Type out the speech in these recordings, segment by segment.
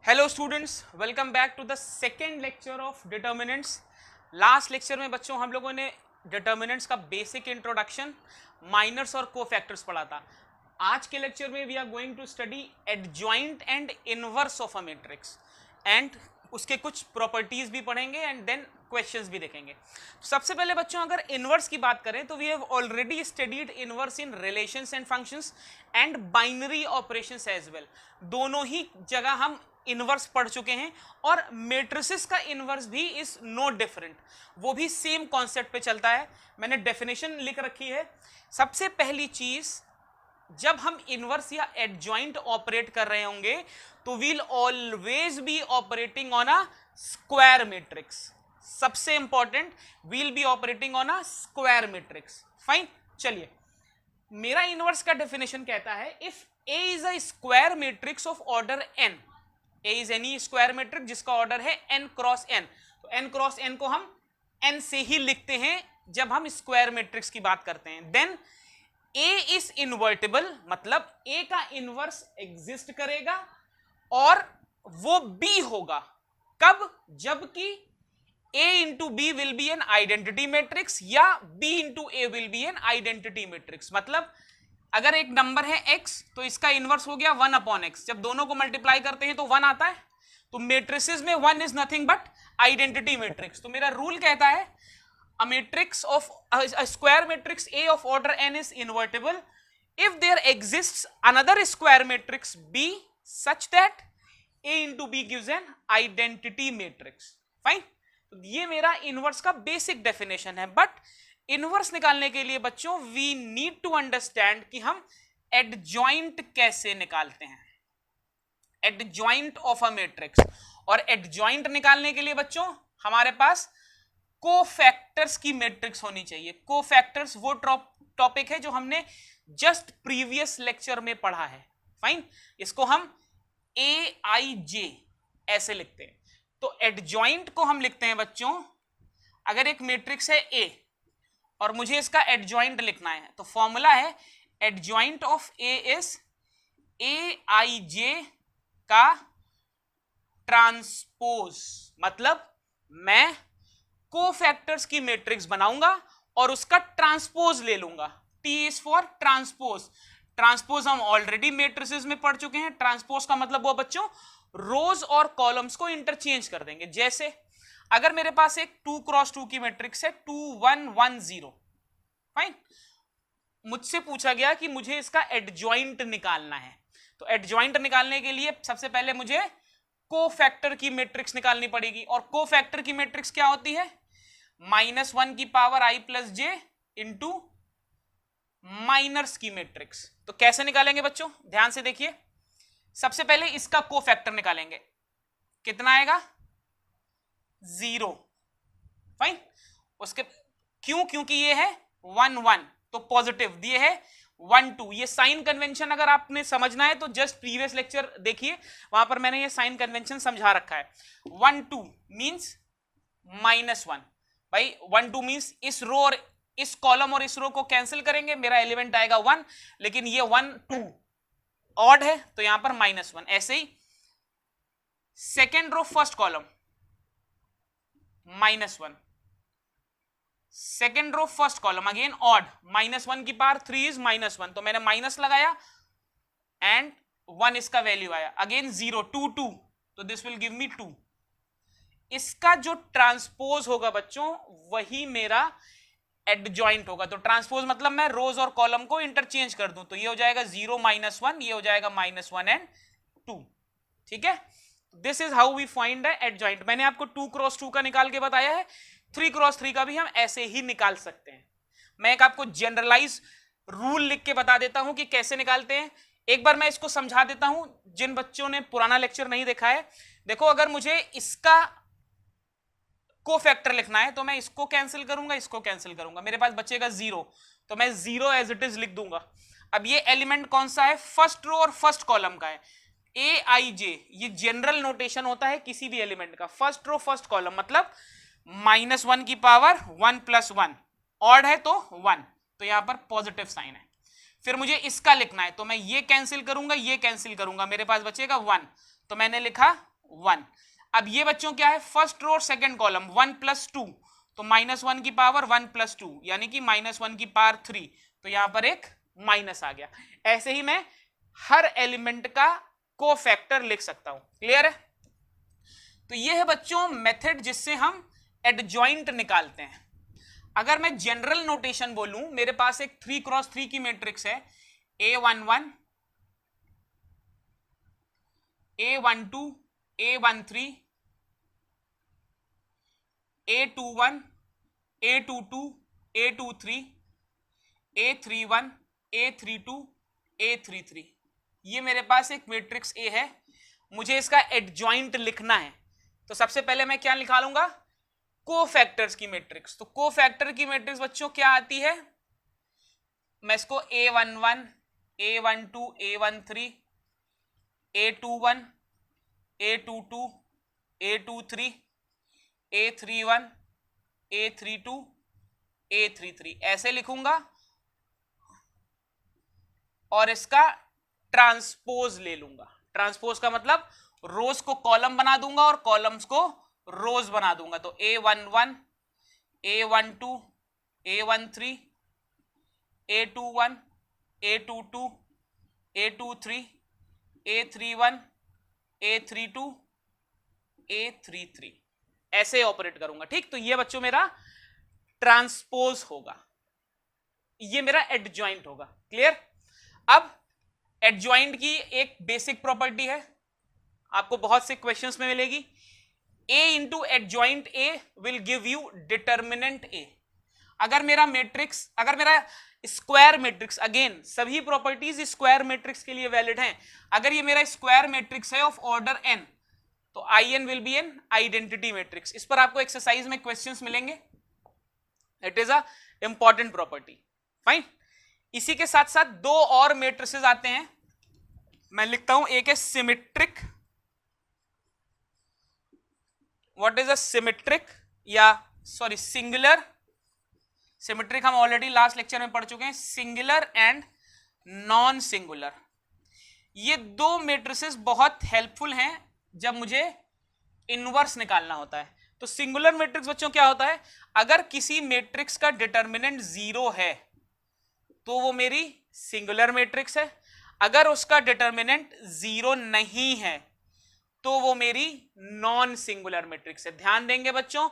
Hello students, welcome back to the second lecture of determinants. Last lecture में बच्चों हम लोगों ने डिटर्मिनेंट्स का बेसिक इंट्रोडक्शन, माइनर्स और कोफैक्टर्स पढ़ा था। आज के लेक्चर में we are going to study adjoint and inverse of a matrix एंड उसके कुछ प्रॉपर्टीज भी पढ़ेंगे एंड देन क्वेश्चंस भी देखेंगे। तो सबसे पहले बच्चों अगर इनवर्स की बात करें तो we have already studied inverse in relations and functions and binary operations as well. दोनों ही जगह हम इनवर्स पढ़ चुके हैं और मैट्रिसेस का इनवर्स भी इज नो डिफरेंट, वो भी सेम कॉन्सेप्ट पे चलता है। मैंने डेफिनेशन लिख रखी है। सबसे पहली चीज, जब हम इनवर्स या एडजॉइंट ऑपरेट कर रहे होंगे तो we'll always be operating on a square matrix. सबसे important, we'll be operating on a square matrix. Fine, चलिए मेरा इनवर्स का डेफिनेशन कहता है if A is a square matrix of order N, A is any square matrix जिसका order है n cross n, तो n cross n को हम n से ही लिखते हैं जब हम स्क्वायर मैट्रिक्स की बात करते हैं। देन a इज इनवर्टेबल, मतलब a का इनवर्स एग्जिस्ट करेगा और वो b होगा। कब? जबकि a into B will be an identity matrix या b into A will be an identity matrix. मतलब अगर एक नंबर है x तो इसका इनवर्स हो गया 1 अपॉन x, जब दोनों को मल्टीप्लाई करते हैं तो 1 आता है। तो मैट्रिसेस में 1 is nothing but identity matrix. तो मेरा रूल कहता है a matrix of a square matrix A of order n is invertible if there exists another square matrix B such that A into B gives an identity matrix. Fine, तो ये मेरा inverse का basic definition है। But inverse निकालने के लिए बच्चों we need to understand कि हम एडजॉइंट कैसे निकालते हैं, एडजॉइंट ऑफ अ मैट्रिक्स। और एडजॉइंट निकालने के लिए बच्चों हमारे पास कोफैक्टर्स की मैट्रिक्स होनी चाहिए। कोफैक्टर्स वो टॉपिक है जो हमने जस्ट प्रीवियस लेक्चर में पढ़ा है। फाइन, इसको हम ए आई जे ऐसे लिखते हैं। तो एडजॉइंट को हम लिखते हैं बच्चों, अगर एक मैट्रिक्स है ए और मुझे इसका एडजॉइंट लिखना है तो फॉर्मूला है adjoint of A is A I J का ट्रांसपोज। मतलब मैं कोफैक्टर्स की मैट्रिक्स बनाऊंगा और उसका ट्रांसपोज ले लूंगा। T is for transpose. Transpose हम ऑलरेडी मैट्रिसेस में पढ़ चुके हैं। ट्रांसपोज का मतलब वो बच्चों रोज और कॉलम्स को इंटरचेंज कर देंगे। जैसे अगर मेरे पास एक 2 क्रॉस 2 की मैट्रिक्स है 2 1 1 0, फाइन, मुझसे पूछा गया कि मुझे इसका एडजॉइंट निकालना है। तो एडजॉइंट निकालने के लिए सबसे पहले मुझे कोफैक्टर की मैट्रिक्स निकालनी पड़ेगी। और कोफैक्टर की मैट्रिक्स क्या होती है? -1 की power i plus J into minors की मैट्रिक्स। तो कैसे निकालेंगे बच्चों, ध्यान से देखिए। सबसे पहले इसका कोफैक्टर निकालेंगे, कितना आएगा? 0। फाइन, उसके क्यों? क्योंकि ये है 1 1 तो पॉजिटिव, दिए है 1 2। ये साइन कन्वेंशन अगर आपने समझना है तो जस्ट प्रीवियस लेक्चर देखिए, वहां पर मैंने ये साइन कन्वेंशन समझा रखा है। 1 2 मींस -1। भाई 1 2 मींस इस रो और इस कॉलम और इस रो को कैंसिल करेंगे, मेरा एलिमेंट आएगा 1, लेकिन ये 1 2 ऑड है तो यहां पर -1। ऐसे ही second row first column -1, second row first column again odd, -1 की पावर 3 इज -1, तो मैंने माइनस लगाया एंड 1 इसका वैल्यू आया। अगेन 0 2 2, तो दिस विल गिव मी 2। इसका जो ट्रांसपोज होगा बच्चों वही मेरा एडजॉइंट होगा। तो ट्रांसपोज मतलब मैं रोज और कॉलम को इंटरचेंज कर दूं, तो ये हो जाएगा 0 -1, ये हो जाएगा -1 एंड 2। ठीक है, this is how we find the adjoint. मैंने आपको 2 क्रॉस 2 का निकाल के बताया है, 3 क्रॉस 3 का भी हम ऐसे ही निकाल सकते हैं। मैं एक आपको जनरलाइज रूल लिख के बता देता हूं कि कैसे निकालते हैं। एक बार मैं इसको समझा देता हूं जिन बच्चों ने पुराना लेक्चर नहीं देखा है। देखो, अगर मुझे इसका कोफैक्टर लिखना है तो मैं इसको कैंसिल करूंगा, इसको कैंसिल करूंगा, मेरे पास बचेगा 0, तो मैं 0 एज इट इज लिख दूंगा। अब ये एलिमेंट कौन सा है? फर्स्ट रो और फर्स्ट कॉलम का है। ए आई जे ये जनरल नोटेशन होता है किसी भी एलिमेंट का, फर्स्ट रो फर्स्ट कॉलम, मतलब -1 की पावर 1 + 1, ऑड है तो 1, तो यहां पर पॉजिटिव साइन है। फिर मुझे इसका लिखना है तो मैं ये कैंसिल करूंगा, ये कैंसिल करूंगा, मेरे पास बचेगा 1, तो मैंने लिखा 1। अब ये बच्चों क्या है, फर्स्ट रो और सेकंड कॉलम, 1 + 2, तो -1 की पावर 1 + 2 यानी कि -1 की पावर 3, तो यहां पर एक माइनस आ गया। ऐसे ही मैं हर एलिमेंट का कोफैक्टर लिख सकता हूं। क्लियर है? तो ये है बच्चों मेथड जिससे हम एडजॉइंट निकालते हैं। अगर मैं जनरल नोटेशन बोलूं, मेरे पास एक 3x3 की मैट्रिक्स है, A11 A12 A13 A21 A22 A23 A31 A32 A33, ये मेरे पास एक मैट्रिक्स ए है। मुझे इसका एडजॉइंट लिखना है, तो सबसे पहले मैं क्या निकालूंगा, कोफैक्टर्स की मैट्रिक्स। तो कोफैक्टर की मैट्रिक्स बच्चों क्या आती है, मैं इसको A11 A12 A13 A21 A22 A23 A31 A32 A33 ऐसे लिखूंगा और इसका ट्रांसपोज ले लूंगा। ट्रांसपोज का मतलब रोज को कॉलम बना दूंगा और कॉलम्स को रोज बना दूंगा। तो A11 A12 A13 A21 A22 A23 A31 A32 A33 ऐसे ऑपरेट करूंगा। ठीक, तो ये बच्चों मेरा ट्रांसपोज होगा, ये मेरा एडजॉइंट होगा। क्लियर? अब एडजॉइंट की एक बेसिक प्रॉपर्टी है, आपको बहुत से क्वेश्चंस में मिलेगी, A into adjoint A will give you determinant A। अगर मेरा मैट्रिक्स, अगर मेरा स्क्वायर मैट्रिक्स, अगेन सभी प्रॉपर्टीज स्क्वायर मैट्रिक्स के लिए वैलिड हैं, अगर ये मेरा स्क्वायर मैट्रिक्स है ऑफ ऑर्डर n, तो In will be an identity matrix. इस पर आपको एक्सरसाइज में क्वेश्चंस मिलेंगे, it is a important property. Fine. इसी के साथ साथ दो और मैट्रिसेस आते हैं, मैं लिखता हूं, एक है symmetric. What is a symmetric, या सॉरी सिंगुलर। सिमेट्रिक हम ऑलरेडी लास्ट लेक्चर में पढ़ चुके हैं। सिंगुलर एंड नॉन सिंगुलर, ये दो मैट्रिसेस बहुत हेल्पफुल हैं जब मुझे इनवर्स निकालना होता है। तो सिंगुलर मैट्रिक्स बच्चों क्या होता है, अगर किसी मैट्रिक्स का डिटर्मिनेंट 0 है तो वो मेरी सिंगुलर मैट्रिक्स है, अगर उसका डिटर्मिनेंट 0 नहीं है तो वो मेरी नॉन सिंगुलर मैट्रिक्स है। ध्यान देंगे बच्चों,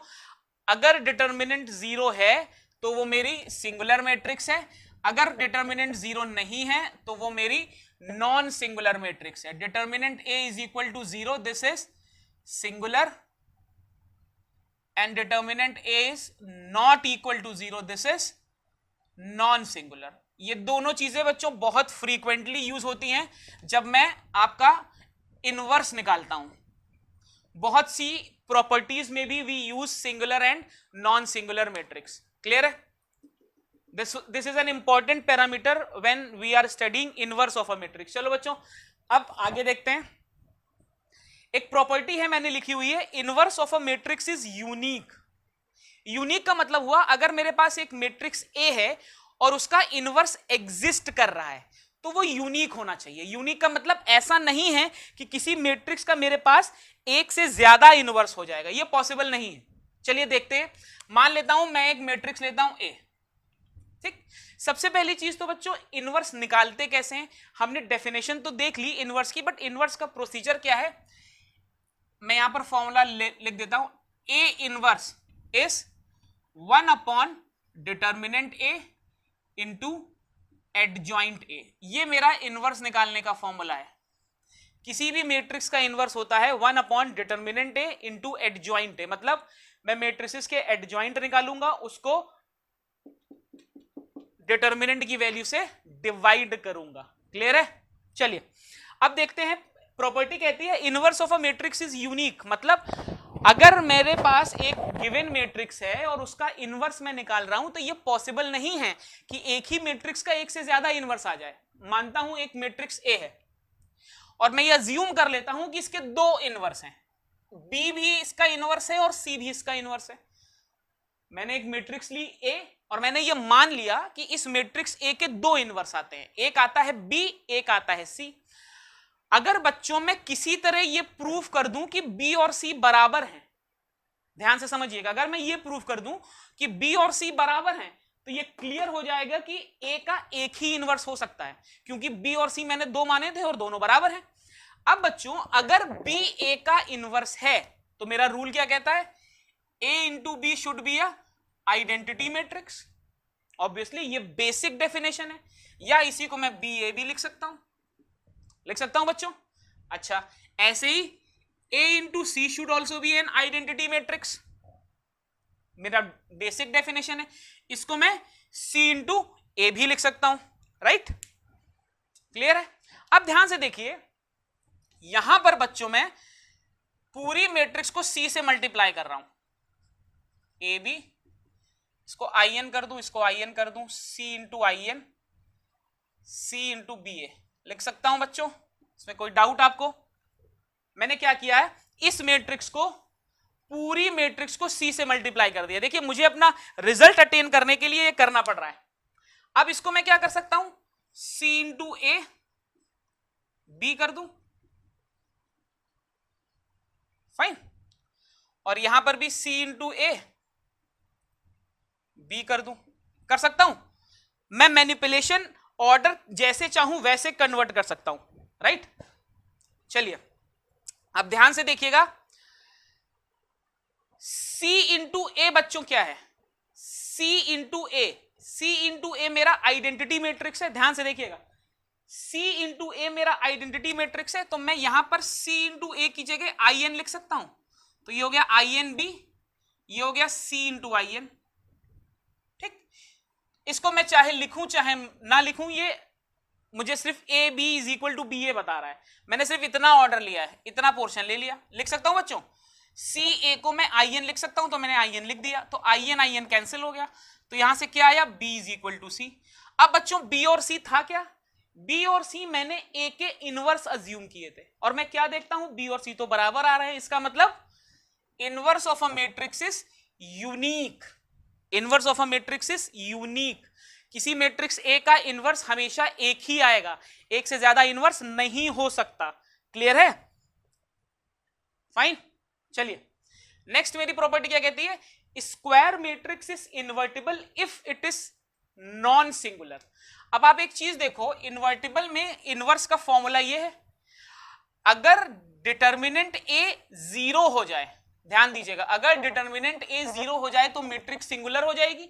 अगर डिटर्मिनेंट 0 है तो वो मेरी सिंगुलर मैट्रिक्स है, अगर डिटर्मिनेंट 0 नहीं है तो वो मेरी नॉन सिंगुलर मैट्रिक्स है। Determinant A is equal to 0, this is singular, and determinant A is not equal to 0, this is non singular. ये दोनों चीजें बच्चों बहुत फ्रीक्वेंटली यूज होती हैं जब मैं आपका इनवर्स निकालता हूं। बहुत सी प्रॉपर्टीज में भी we use singular and non singular matrix. Clear है? This is an important parameter when we are studying inverse of a matrix. चलो बच्चों अब आगे देखते हैं। एक प्रॉपर्टी है मैंने लिखी हुई है, inverse of a matrix is unique. Unique का मतलब हुआ, अगर मेरे पास एक मैट्रिक्स ए है और उसका इनवर्स एग्जिस्ट कर रहा है तो वो यूनिक होना चाहिए। यूनिक का मतलब ऐसा नहीं है कि किसी मैट्रिक्स का मेरे पास एक से ज्यादा इनवर्स हो जाएगा, ये पॉसिबल नहीं है। चलिए देखते हैं। मान लेता हूं मैं एक मैट्रिक्स लेता हूं ए। ठीक, सबसे पहली चीज तो बच्चों इनवर्स निकालते कैसे हैं, हमने डेफिनेशन तो देख ली इनवर्स की, बट इनवर्स का प्रोसीजर क्या है, मैं यहां पर फॉर्मूला लिख देता हूं। A inverse is 1 upon determinant A into adjoint A. ये मेरा इनवर्स निकालने का फॉर्मूला है। किसी भी मैट्रिक्स का इनवर्स होता है 1 upon determinant A into adjoint A, मतलब मैं मैट्रिसेस के एडजॉइंट निकालूंगा, उसको डिटर्मिनेंट की वैल्यू से डिवाइड करूंगा। क्लियर है? चलिए अब देखते हैं। प्रॉपर्टी कहती है inverse of a matrix is unique, मतलब अगर मेरे पास एक गिवन मैट्रिक्स है और उसका इनवर्स मैं निकाल रहा हूं तो ये पॉसिबल नहीं है कि एक ही मैट्रिक्स का एक से ज्यादा इनवर्स आ जाए। मानता हूं एक मैट्रिक्स ए है और मैं ये अज्यूम कर लेता हूं कि इसके दो इनवर्स हैं, बी भी इसका इनवर्स है और सी भी इसका इनवर्स है। मैंने एक मैट्रिक्स ली ए और मैंने ये मान लिया कि इस मैट्रिक्स ए के दो इनवर्स आते हैं, एक आता है बी एक आता है सी। अगर बच्चों में किसी तरह ये प्रूफ कर दूं कि बी और सी बराबर हैं, ध्यान से समझिएगा, अगर मैं ये प्रूफ कर दूं कि बी और सी बराबर हैं तो ये क्लियर हो जाएगा कि ए का एक ही इनवर्स हो सकता है, क्योंकि बी और सी मैंने दो माने थे और दोनों बराबर हैं। अब बच्चों अगर बी ए का इनवर्स है तो मेरा रूल क्या कहता है, A into B should be a identity matrix. Obviously ये बेसिक डेफिनेशन है, या इसी को मैं बी ए भी लिख सकता हूं बच्चों। अच्छा, ऐसे ही A into C should also be an identity matrix, मेरा बेसिक डेफिनेशन है। इसको मैं सी इंटू ए भी लिख सकता हूं, राइट? क्लियर है? अब ध्यान से देखिए, यहां पर बच्चों में पूरी मैट्रिक्स को सी से मल्टीप्लाई कर रहा हूं, ए बी, इसको आई एन कर दूं, इसको आई एन कर दूं, C into I N, C into B A लिख सकता हूं बच्चों। इसमें कोई डाउट आपको? मैंने क्या किया है, इस मैट्रिक्स को, पूरी मैट्रिक्स को सी से मल्टीप्लाई कर दिया। देखिए मुझे अपना रिजल्ट अटेन करने के लिए ये करना पड़ रहा है। अब इसको मैं क्या कर सकता हूं, सी इंटू ए बी कर दूं, फाइन, और यहां पर भी सी इंटू ए बी कर दूं, कर सकता हूं मैं। मैनिपुलेशन ऑर्डर जैसे चाहूं वैसे कन्वर्ट कर सकता हूं, राइट? चलिए अब ध्यान से देखिएगा, C इंटू ए बच्चों क्या है, C इंटू ए, C इंटू ए मेरा आइडेंटिटी मैट्रिक्स है। ध्यान से देखिएगा, C इंटू ए मेरा आइडेंटिटी मैट्रिक्स है, तो मैं यहां पर C इंटू ए की जगह आई एन लिख सकता हूं। तो ये हो गया आई एन बी, ये हो गया C इंटू आई एन, ठीक? इसको मैं चाहे लिखूं चाहे ना लिखूं, ये मुझे सिर्फ A B is equal to B A बता रहा है। मैंने सिर्फ इतना ऑर्डर लिया है, इतना पोर्शन ले लिया, लिख सकता हूं बच्चों। सी ए को मैं आई एन लिख सकता हूं, तो मैंने आई एन लिख दिया, तो आई एन कैंसिल हो गया, तो यहां से क्या आया, बी इज इक्वल टू सी। अब बच्चों बी और सी था क्या, बी और सी मैंने ए के इनवर्स अज्यूम किए थे, और मैं क्या देखता हूं, बी और सी तो बराबर आ रहे हैं, इसका मतलब inverse of a matrix is unique. Inverse of a matrix is unique. किसी मैट्रिक्स ए का इनवर्स हमेशा एक ही आएगा, एक से ज्यादा इनवर्स नहीं हो सकता। क्लियर है? फाइन। चलिए नेक्स्ट मेरी प्रॉपर्टी क्या कहती है, square matrix is invertible if it is non singular. अब आप एक चीज देखो, इन्वर्टिबल में इनवर्स का फॉर्मूला ये है, अगर डिटर्मिनेंट ए जीरो हो जाए, ध्यान दीजिएगा, अगर डिटर्मिनेंट ए जीरो हो जाए तो मैट्रिक्स सिंगुलर हो जाएगी।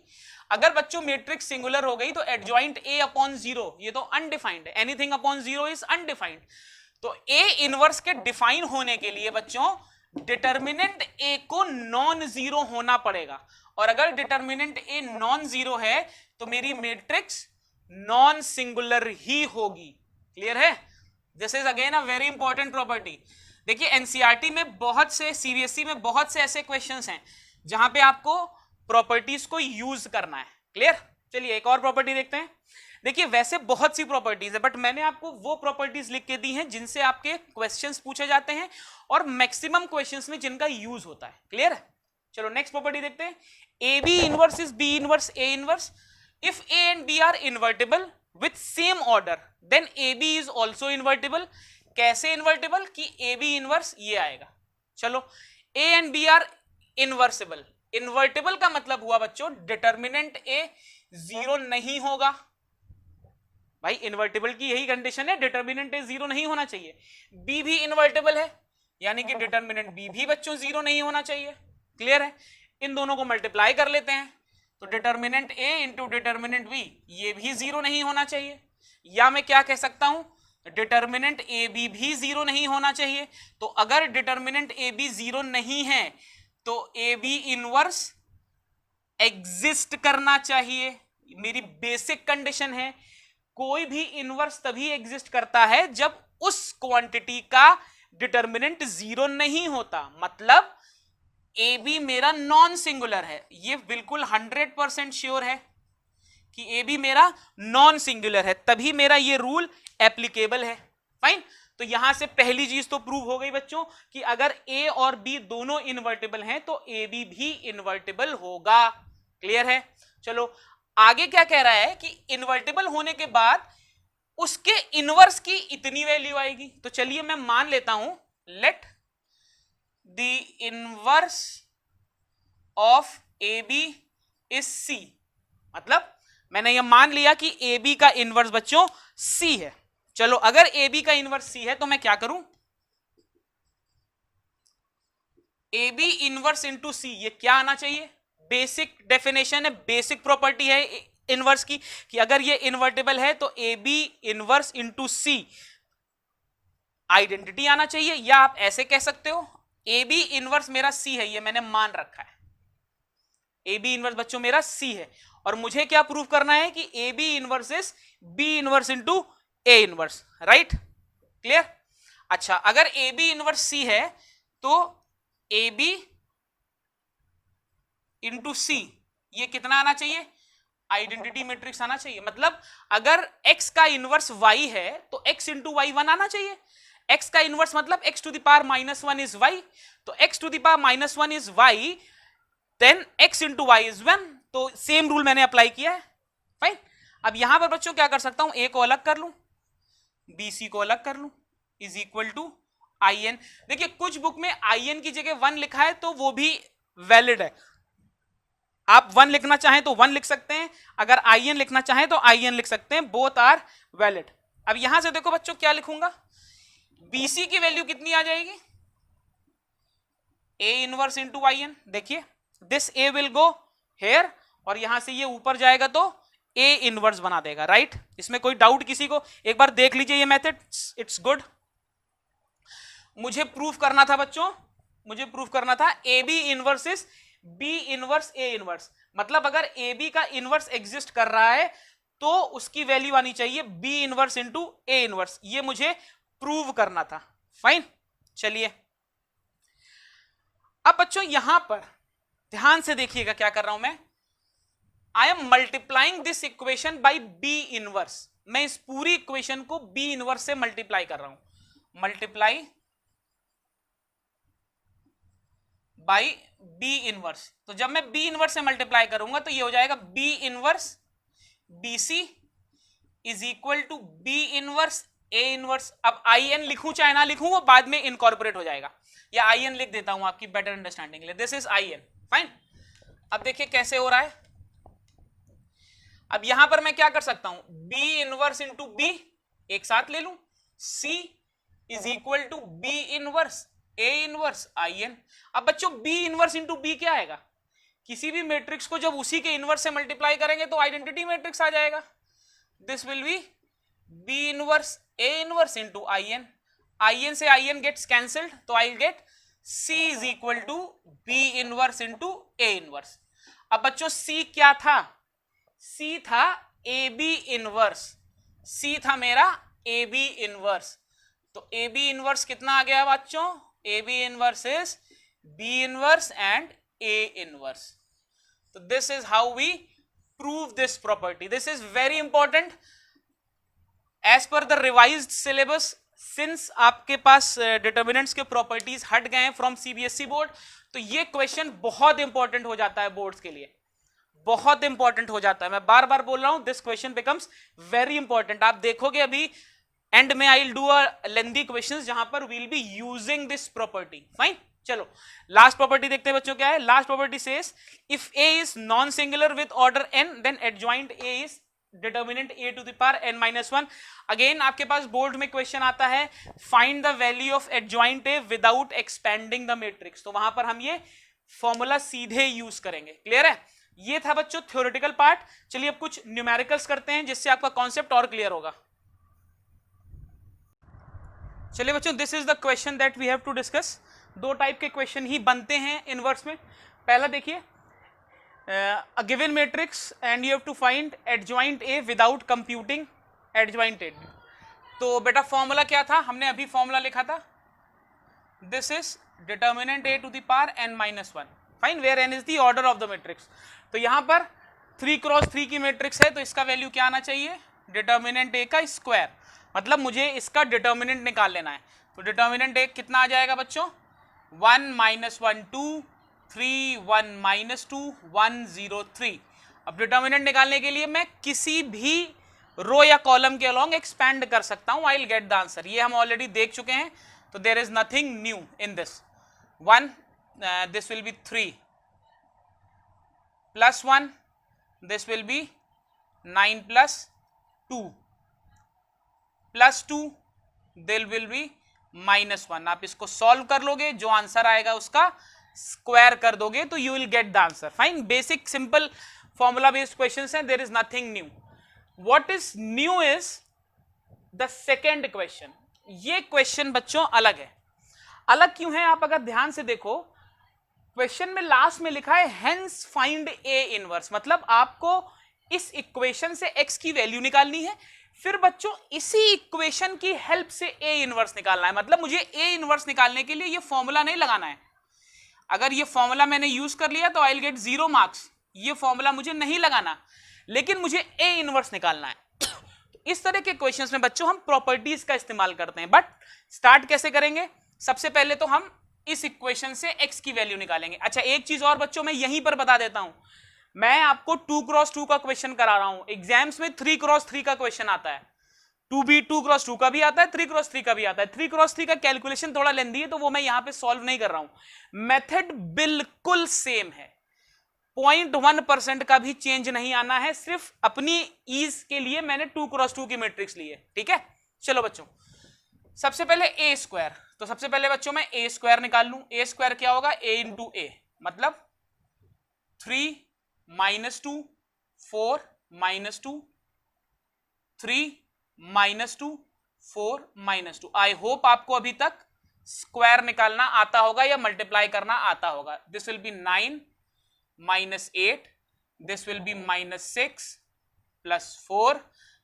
अगर बच्चों मैट्रिक्स सिंगुलर हो गई तो एडजॉइंट ए अपॉन जीरो, ये तो अनडिफाइंड है, anything upon zero is undefined. तो ए इनवर्स के डिफाइन होने के लिए बच्चों डिटर्मिनेंट ए को नॉन जीरो होना पड़ेगा, और अगर डिटर्मिनेंट ए नॉन जीरो है तो मेरी मैट्रिक्स नॉन सिंगुलर ही होगी। क्लियर है? This is again a very important property. देखिए एनसीईआरटी में बहुत से, सीबीएसई में बहुत से ऐसे क्वेश्चंस हैं जहां पे आपको प्रॉपर्टीज को यूज करना है। क्लियर? चलिए एक और प्रॉपर्टी देखते हैं। देखिए वैसे बहुत सी प्रॉपर्टीज है, बट मैंने आपको वो प्रॉपर्टीज लिख के दी हैं जिनसे आपके क्वेश्चंस पूछे जाते हैं और मैक्सिमम क्वेश्चंस में जिनका यूज होता है। क्लियर है? चलो नेक्स्ट प्रॉपर्टी देखते हैं। A B inverse is B inverse A inverse if A and B are invertible with same order then A B is also invertible. कैसे इन्वर्टिबल? कि ए बी इनवर्स ये आएगा। चलो A and B are inversible. Invertible का मतलब हुआ बच्चों determinant ए zero नहीं होगा। भाई इन्वर्टिबल की यही कंडीशन है, डिटर्मिनेंट ए जीरो नहीं होना चाहिए। बी भी इन्वर्टिबल है, यानी कि डिटर्मिनेंट बी भी बच्चों जीरो नहीं होना चाहिए। क्लियर है? इन दोनों को मल्टीप्लाई कर लेते हैं तो डिटर्मिनेंट ए इंटू डिटर्मिनेंट बी, ये भी जीरो नहीं होना चाहिए। या मैं क्या कह सकता हूं, डिटर्मिनेंट ए बी भी जीरो नहीं होना चाहिए। तो अगर डिटर्मिनेंट ए बी जीरो नहीं है तो ए बी इनवर्स एग्जिस्ट करना चाहिए। मेरी बेसिक कंडीशन है, कोई भी इनवर्स तभी एग्जिस्ट करता है जब उस क्वांटिटी का डिटर्मिनेंट जीरो नहीं होता। मतलब ए बी मेरा नॉन सिंगुलर है, ये बिल्कुल 100% श्योर है कि ए बी मेरा नॉन सिंगुलर है, तभी मेरा ये रूल एप्लीकेबल है। फाइन। तो यहां से पहली चीज तो प्रूव हो गई बच्चों कि अगर ए और बी दोनों इन्वर्टिबल हैं तो ए बी भी इन्वर्टिबल होगा। क्लियर है? चलो आगे क्या कह रहा है कि इन्वर्टिबल होने के बाद उसके इनवर्स की इतनी वैल्यू आएगी। तो चलिए मैं मान लेता हूं, let the inverse of A B is C. मतलब मैंने यह मान लिया कि ए बी का इनवर्स बच्चों सी है। चलो अगर ए बी का इनवर्स सी है तो मैं क्या करूं, A B inverse into C, ये क्या आना चाहिए, बेसिक डेफिनेशन है, बेसिक प्रॉपर्टी है इनवर्स की कि अगर ये इन्वर्टेबल है तो A B inverse into C identity आना चाहिए। या आप ऐसे कह सकते हो ए बी इनवर्स मेरा सी है, ये मैंने मान रखा है, ए बी इनवर्स बच्चों मेरा सी है, और मुझे क्या प्रूव करना है कि A B inverse is B inverse into A inverse, right, clear. अच्छा, अगर ए बी इनवर्स सी है तो ए बी इंटू सी ये कितना आना चाहिए, आइडेंटिटी मैट्रिक्स आना चाहिए। मतलब अगर x का इनवर्स y है तो x इंटू वाई 1 आना चाहिए। x का इनवर्स मतलब x to the power -1 is y, तो x to the power -1 is y, then x into Y is 1। तो सेम रूल मैंने अप्लाई किया है, फाइन। अब यहां पर बच्चों क्या कर सकता हूं, a को अलग कर लूं, bc को अलग कर लूं, इज इक्वल टू in। देखिए कुछ बुक में in की जगह 1 लिखा है तो वो भी वैलिड है, आप 1 लिखना चाहें तो 1 लिख सकते हैं, अगर in लिखना चाहें तो in लिख सकते हैं, बोथ आर वैलिड। अब यहां से देखो बच्चों क्या लिखूंगा, bc की वैल्यू कितनी आ जाएगी, a इनवर्स इंटू in। देखिए this a will go here और यहां से ये ऊपर जाएगा तो a इनवर्स बना देगा, राइट। इसमें कोई डाउट किसी को, एक बार देख लीजिए ये मेथड, इट्स गुड। मुझे प्रूफ करना था बच्चों, मुझे प्रूफ करना था A B inverse is B inverse A inverse. मतलब अगर ए बी का इनवर्स एग्जिस्ट कर रहा है तो उसकी वैल्यू आनी चाहिए B inverse into A inverse, ये मुझे प्रूव करना था, फाइन। चलिए अब बच्चों यहां पर ध्यान से देखिएगा क्या कर रहा हूं मैं, I am multiplying this equation by B inverse. मैं इस पूरी इक्वेशन को बी इनवर्स से मल्टीप्लाई कर रहा हूं, मल्टीप्लाई बाई बी इनवर्स। तो जब मैं बी इनवर्स से मल्टीप्लाई करूंगा तो ये हो जाएगा B inverse B C is equal to B inverse A inverse. अब आई एन लिखूं चाहे ना लिखूं वो बाद में इनकॉर्पोरेट हो जाएगा, या आई एन लिख देता हूं आपकी बेटर अंडरस्टैंडिंग के लिए, this is I N, fine. अब देखिए कैसे हो रहा है, अब यहां पर मैं क्या कर सकता हूं, बी इनवर्स इंटू बी एक साथ ले लूं, C is equal to B inverse A inverse I N. अब बच्चों बी इनवर्स इंटू बी क्या आएगा, किसी भी मैट्रिक्स को जब उसी के इनवर्स से मल्टीप्लाई करेंगे तो आइडेंटिटी मैट्रिक्स आ जाएगा, this will be B inverse A inverse into I N से आई एन गेट्स कैंसल्ड, तो I get C is equal to B inverse into A inverse. अब बच्चों सी क्या था, सी था ए बी इनवर्स, सी था मेरा ए बी इनवर्स। तो ए बी इनवर्स कितना आ गया बच्चों, A B inverse is B inverse and A inverse. तो this is how we prove this property, this is very important as per the revised syllabus. Since आपके पास determinants के properties हट गए हैं फ्रॉम सीबीएसई बोर्ड, तो ये question बहुत इंपॉर्टेंट हो जाता है बोर्ड्स के लिए, बहुत इंपॉर्टेंट हो जाता है। मैं बार बार बोल रहा हूं, this question becomes very important. आप देखोगे अभी एंड में I will do a lengthy questions जहां पर we'll be using this property, fine. चलो लास्ट प्रॉपर्टी देखते हैं बच्चों क्या है। Last property says if A is non singular with order n then adjoint A is determinant A to the power n-1। Again आपके पास बोर्ड में question आता है find the value of adjoint A without expanding the matrix, तो वहां पर हम ये फॉर्मूला सीधे यूज करेंगे, क्लियर है। ये था बच्चों थ्योरेटिकल पार्ट। चलिए अब कुछ न्यूमेरिकल्स करते हैं जिससे आपका कॉन्सेप्ट और क्लियर होगा। चलिए बच्चों this is the question that we have to discuss. दो टाइप के क्वेश्चन ही बनते हैं इनवर्स में। पहला देखिए, a given matrix and you have to find adjoint A without computing adjoint A। तो बेटा फॉर्मूला क्या था, हमने अभी फॉर्मूला लिखा था, this is determinant A to the power n-1, fine, where n is the order of the matrix. तो यहां पर 3x3 की मैट्रिक्स है तो इसका वैल्यू क्या आना चाहिए, डिटर्मिनेंट A का स्क्वायर, मतलब मुझे इसका डिटर्मिनेंट निकाल लेना है। तो डिटर्मिनेंट A कितना आ जाएगा बच्चों, 1 - 1 2 3 1 - 2 1 0 3। अब डिटर्मिनेंट निकालने के लिए मैं किसी भी रो या कॉलम के अलोंग एक्सपैंड कर सकता हूं, I will get the answer. ये हम ऑलरेडी देख चुके हैं, तो there is nothing new in this. 1 this will be 3 plus 1 this will be 9 plus 2 plus 2 this will be -1। आप इसको सॉल्व कर लोगे, जो आंसर आएगा उसका स्क्वायर कर दोगे तो you will get the answer. Fine, basic simple formula based questions हैं, there is nothing new. What is new is the second question. ये क्वेश्चन बच्चों अलग है। अलग क्यों है, आप अगर ध्यान से देखो, क्वेश्चन में लास्ट में लिखा है हेंस फाइंड ए इनवर्स, मतलब आपको इस इक्वेशन से x की वैल्यू निकालनी है, फिर बच्चों इसी इक्वेशन की हेल्प से a इनवर्स निकालना है। मतलब मुझे a इनवर्स निकालने के लिए ये फॉर्मूला नहीं लगाना है। अगर ये फॉर्मूला मैंने यूज कर लिया तो आई विल गेट 0 मार्क्स। ये फॉर्मूला मुझे नहीं लगाना, लेकिन मुझे a इनवर्स निकालना है। इस तरह के क्वेश्चंस में बच्चों हम प्रॉपर्टीज का इस्तेमाल करते हैं। बट स्टार्ट कैसे करेंगे, सबसे पहले तो हम इस इक्वेशन से x की वैल्यू निकालेंगे। अच्छा, एक चीज और बच्चों मैं यहीं पर बता देता हूं, मैं आपको 2x2 का क्वेश्चन करा रहा हूं। एग्जाम्स में 3x3 का क्वेश्चन आता है, 2x2 का भी आता है, 3x3 का भी आता है। 3x3 का कैलकुलेशन थोड़ा लेंदी है, तो वो मैं यहां पे सॉल्व नहीं कर रहा हूं। मेथड बिल्कुल सेम है, 0.1% का भी चेंज नहीं आना है। सिर्फ अपनी ईज के लिए मैंने 2x2 की मैट्रिक्स ली है, ठीक है। चलो बच्चों, सबसे पहले a स्क्वायर, तो सबसे पहले बच्चों मैं a स्क्वायर निकाल लूं। a स्क्वायर क्या होगा, a इंटू a, मतलब 3 -2 4 -2 3 -2 4 -2। आई होप आपको अभी तक स्क्वायर निकालना आता होगा या मल्टीप्लाई करना आता होगा। This will be 9 -8, this will B -6 plus 4,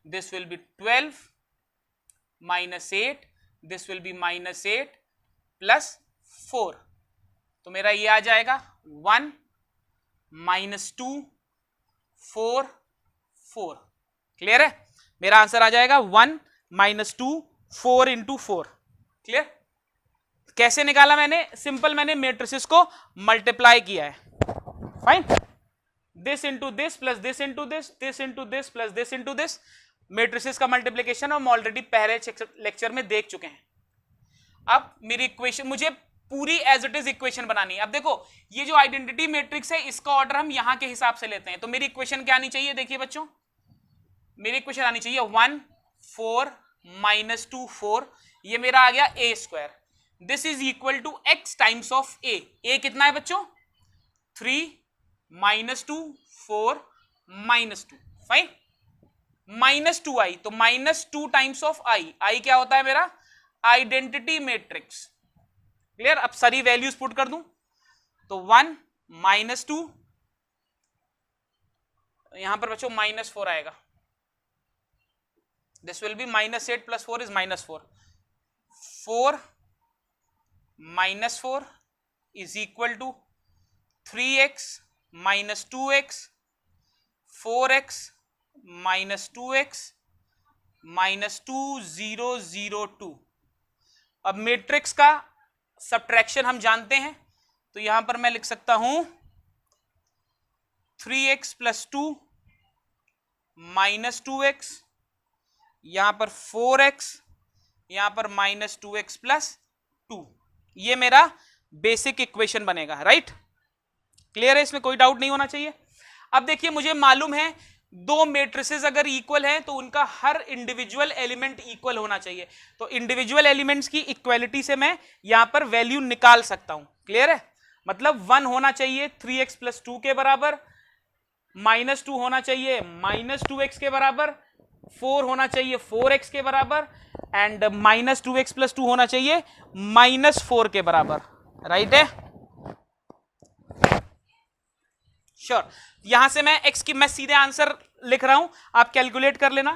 this will B 12 -8, this will be -8 plus 4। तो मेरा ये आ जाएगा 1 -2 4 4। क्लियर है, मेरा आंसर आ जाएगा 1 -2 4 इंटू 4। क्लियर, कैसे निकाला मैंने, सिंपल, मैंने मैट्रिसेस को मल्टीप्लाई किया है। Fine, this into this plus this into this, this into this plus this into this, matrices का मल्टीप्लीकेशन हम ऑलरेडी पहले लेक्चर में देख चुके हैं। अब मेरी इक्वेशन, मुझे पूरी एज इट इज इक्वेशन बनानी है। अब देखो, ये जो आइडेंटिटी मैट्रिक्स है, इसका ऑर्डर हम यहां के हिसाब से लेते हैं। तो मेरी इक्वेशन क्या आनी चाहिए, देखिए बच्चों, मेरी इक्वेशन आनी चाहिए 1 4 -2 4। ये मेरा आ गया a square. This is equal to x times of a। a कितना है बच्चों, 3 -2 4 -2। फाइन, -2i, तो -2 टाइम्स ऑफ i। i क्या होता है मेरा, आइडेंटिटी मैट्रिक्स। क्लियर, अब सारी वैल्यूज पुट कर दूं तो 1 -2, यहां पर बच्चों -4 आएगा। This will be -8 plus 4 is -4। 4 -4 is equal to 3x -2x 4x -2x -2 0 0 2। अब मैट्रिक्स का सब्ट्रैक्शन हम जानते हैं, तो यहां पर मैं लिख सकता हूं 3x प्लस 2 -2x, यहां पर 4x, यहां पर -2x प्लस 2। ये मेरा बेसिक इक्वेशन बनेगा, राइट। क्लियर है, इसमें कोई डाउट नहीं होना चाहिए। अब देखिए, मुझे मालूम है दो मैट्रिसेस अगर इक्वल हैं तो उनका हर इंडिविजुअल एलिमेंट इक्वल होना चाहिए। तो इंडिविजुअल एलिमेंट्स की इक्वलिटी से मैं यहां पर वैल्यू निकाल सकता हूं। क्लियर है, मतलब 1 होना चाहिए 3x प्लस 2 के बराबर, -2 होना चाहिए -2x के बराबर, 4 होना चाहिए 4x के बराबर, एंड -2x प्लस 2 होना चाहिए -4 के बराबर। राइट है, श्योर। यहां से मैं x की, मैं सीधे आंसर लिख रहा हूं, आप कैलकुलेट कर लेना।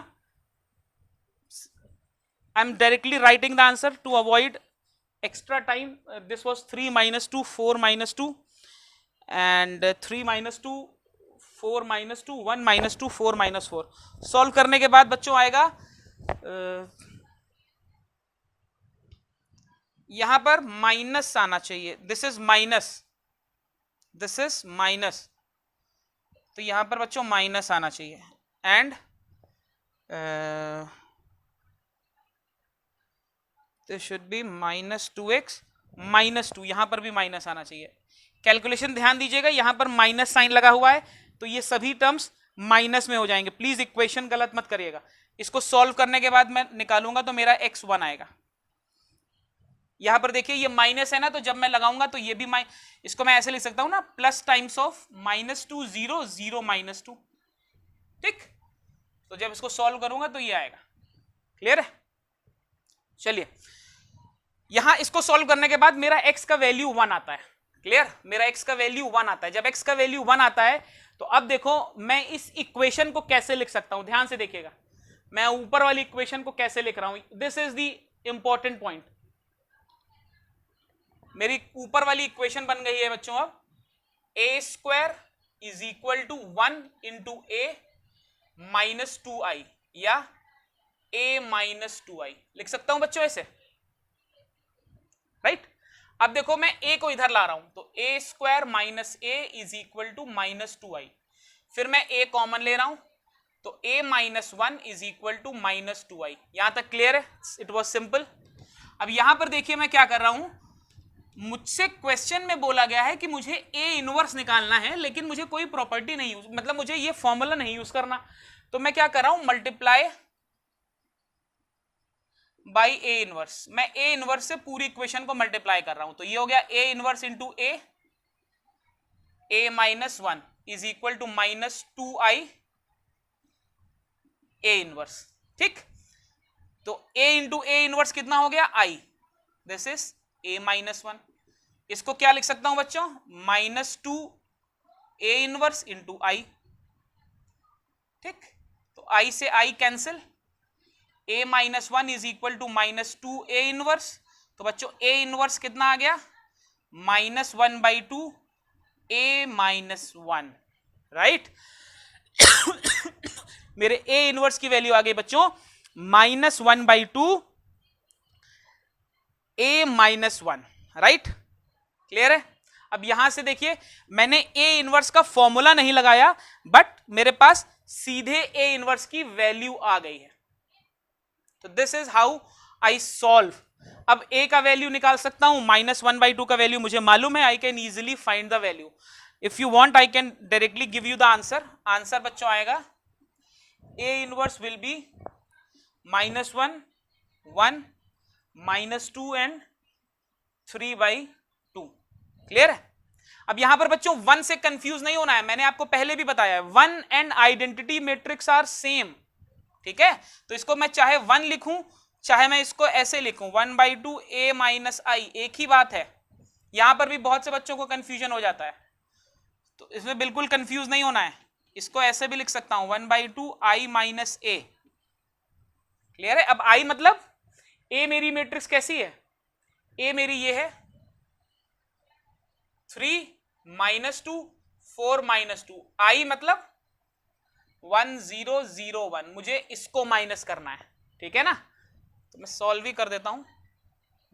I am directly writing the answer to avoid extra time. This was 3 -2 4 -2 and 3 -2 4 -2 1 -2 4 -4। Solve करने के बाद बच्चों आएगा यहां पर माइनस आना चाहिए। This is minus, this is minus, तो यहां पर बच्चों माइनस आना चाहिए। And this should be -2x -2, यहां पर भी माइनस आना चाहिए। कैलकुलेशन ध्यान दीजिएगा, यहां पर माइनस साइन लगा हुआ है तो ये सभी टर्म्स माइनस में हो जाएंगे। प्लीज इक्वेशन गलत मत करिएगा। इसको सॉल्व करने के बाद मैं निकालूंगा तो मेरा x1 आएगा। यहां पर देखिए ये माइनस है ना, तो जब मैं लगाऊंगा तो ये भी इसको मैं ऐसे लिख सकता हूं ना, प्लस टाइम्स ऑफ -2 0 0 -2। ठीक, तो जब इसको सॉल्व करूंगा तो ये आएगा। क्लियर है? चलिए, यहां इसको सॉल्व करने के बाद मेरा x का वैल्यू 1 आता है। क्लियर? मेरा x का वैल्यू 1 आता है। जब x का वैल्यू 1 आता है तो अब देखो मैं इस इक्वेशन को कैसे लिख सकता हूं, ध्यान से देखिएगा। मैं ऊपर वाली इक्वेशन को कैसे लिख रहा हूं, this is the important point. मेरी ऊपर वाली इक्वेशन बन गई है बच्चों अब a² is equal to 1 into a -2i या a -2i लिख सकता हूं बच्चों ऐसे, राइट? अब देखो मैं a को इधर ला रहा हूं तो a² minus a is equal to -2i। फिर मैं a कॉमन ले रहा हूं तो a -1 is equal to -2i। यहां तक क्लियर है? It was simple. अब यहां पर देखिए मैं क्या कर रहा हूं, मुझसे क्वेश्चन में बोला गया है कि मुझे a इनवर्स निकालना है, लेकिन मुझे कोई प्रॉपर्टी नहीं यूज, मतलब मुझे ये फॉर्मूला नहीं यूज करना। तो मैं क्या कर रहा हूं, मल्टीप्लाई बाई a इनवर्स। मैं a इनवर्स से पूरी इक्वेशन को मल्टीप्लाई कर रहा हूं तो ये हो गया a inverse into a -1 is equal to -2i a inverse. ठीक, तो a इंटू a इनवर्स कितना हो गया, i, दिस इज a -1। इसको क्या लिख सकता हूं बच्चों, -2 a इनवर्स इंटू i। ठीक, तो i से i cancel, a -1 is equal to -2 a inverse. तो बच्चों a इनवर्स कितना आ गया, -1/2 a -1, राइट? मेरे a इनवर्स की वैल्यू आ गई बच्चों -1/2 a -1, राइट? क्लियर है? अब यहां से देखिए मैंने a इनवर्स का फॉर्मूला नहीं लगाया, बट मेरे पास सीधे a इनवर्स की वैल्यू आ गई है। तो this is how I solve. अब a का वैल्यू निकाल सकता हूं, -1/2 का वैल्यू मुझे मालूम है, I can easily find the value. If you want I can directly give you the answer. Answer बच्चों आएगा a inverse will be -1 1 -2 and 3/2। Clear है? अब यहां पर बच्चों 1 से कंफ्यूज नहीं होना है, मैंने आपको पहले भी बताया है 1 and identity matrix are same. ठीक है, तो इसको मैं चाहे 1 लिखूं चाहे मैं इसको ऐसे लिखूं 1/2 a -i, एक ही बात है। यहां पर भी बहुत से बच्चों को कंफ्यूजन हो जाता है, तो इसमें बिल्कुल कंफ्यूज नहीं होना है। इसको ऐसे भी लिख सकता हूं 1/2 i - a। क्लियर है? अब i मतलब a मेरी मैट्रिक्स कैसी है, a मेरी ये है 3 -2 4 -2, i मतलब 1 0 0 1, मुझे इसको माइनस करना है। ठीक है ना? तो मैं सॉल्व ही कर देता हूं,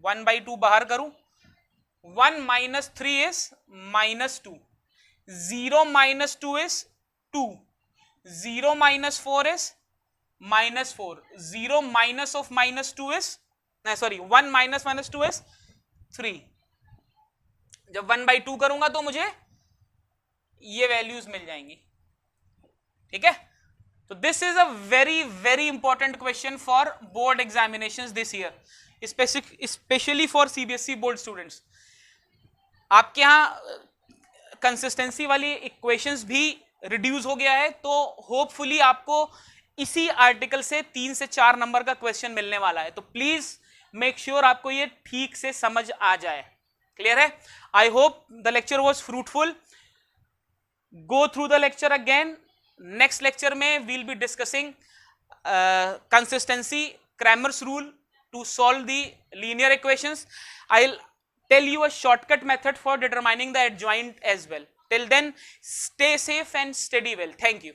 1/2 बाहर करूं, 1 - 3 is -2, 0 - 2 is 2, 0 - 4 is -4, 0 minus of -2 is, sorry 1 - 2 is 3। जब 1/2 करूंगा तो मुझे ये वैल्यूज मिल जाएंगी। ठीक है? तो this is a very very important question for board examinations this year, specially for CBSE board students. आपके यहां कंसिस्टेंसी वाली इक्वेशंस भी रिड्यूस हो गया है, तो होपफुली आपको इसी आर्टिकल से 3 से 4 नंबर का क्वेश्चन मिलने वाला है। तो प्लीज मेक श्योर आपको ये ठीक से समझ आ जाए। क्लियर है? I hope the lecture was fruitful. Go through the lecture again. Next lecture में we'll be discussing consistency, Cramer's rule to solve the linear equations. I'll tell you a shortcut method for determining the adjoint as well. Till then, stay safe and study well. Thank you.